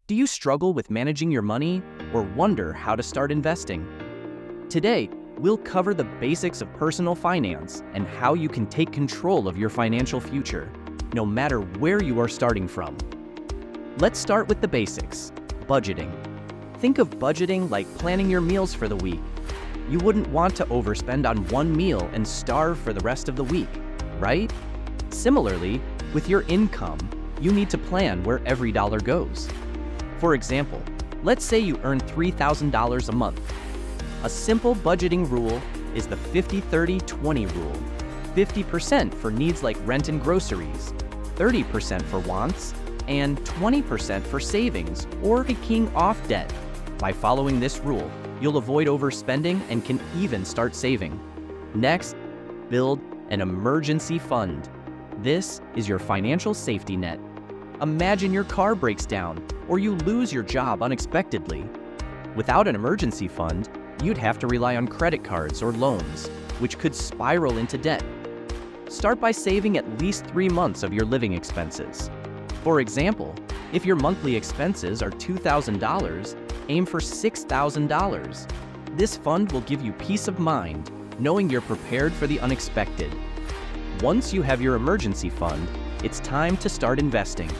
Do you struggle with managing your money or wonder how to start investing? Today, we'll cover the basics of personal finance and how you can take control of your financial future, no matter where you are starting from. Let's start with the basics: budgeting. Think of budgeting like planning your meals for the week. You wouldn't want to overspend on one meal and starve for the rest of the week, right? Similarly, with your income, you need to plan where every dollar goes. For example, let's say you earn $3,000 a month. A simple budgeting rule is the 50-30-20 rule. 50% for needs like rent and groceries, 30% for wants, and 20% for savings or paying off debt. By following this rule, you'll avoid overspending and can even start saving. Next, build an emergency fund. This is your financial safety net. Imagine your car breaks down or you lose your job unexpectedly. Without an emergency fund, you'd have to rely on credit cards or loans, which could spiral into debt. Start by saving at least 3 months of your living expenses. For example, if your monthly expenses are $2,000, aim for $6,000. This fund will give you peace of mind, knowing you're prepared for the unexpected. Once you have your emergency fund, it's time to start investing.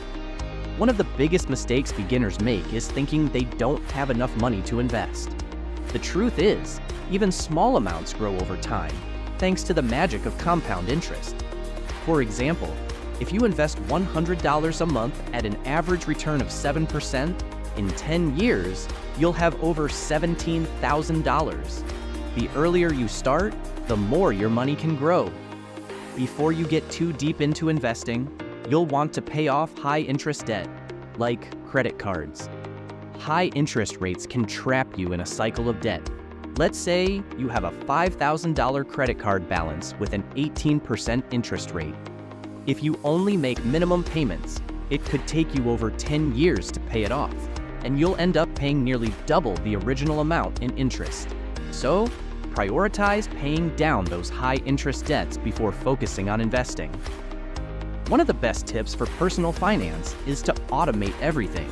One of the biggest mistakes beginners make is thinking they don't have enough money to invest. The truth is, even small amounts grow over time, thanks to the magic of compound interest. For example, if you invest $100 a month at an average return of 7%, in 10 years, you'll have over $17,000. The earlier you start, the more your money can grow. Before you get too deep into investing, you'll want to pay off high-interest debt, like credit cards. High interest rates can trap you in a cycle of debt. Let's say you have a $5,000 credit card balance with an 18% interest rate. If you only make minimum payments, it could take you over 10 years to pay it off, and you'll end up paying nearly double the original amount in interest. So, prioritize paying down those high-interest debts before focusing on investing. One of the best tips for personal finance is to automate everything.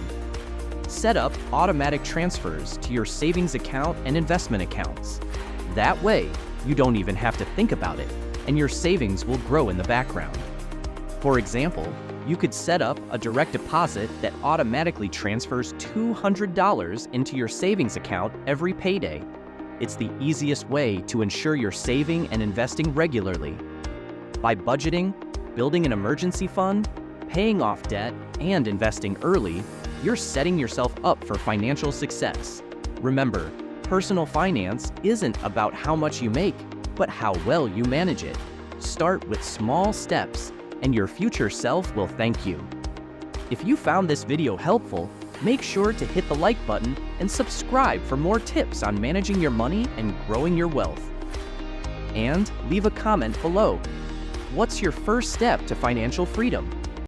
Set up automatic transfers to your savings account and investment accounts. That way, you don't even have to think about it, and your savings will grow in the background. For example, you could set up a direct deposit that automatically transfers $200 into your savings account every payday. It's the easiest way to ensure you're saving and investing regularly. By budgeting, building an emergency fund, paying off debt, and investing early, you're setting yourself up for financial success. Remember, personal finance isn't about how much you make, but how well you manage it. Start with small steps, and your future self will thank you. If you found this video helpful, make sure to hit the like button and subscribe for more tips on managing your money and growing your wealth. And leave a comment below. What's your first step to financial freedom?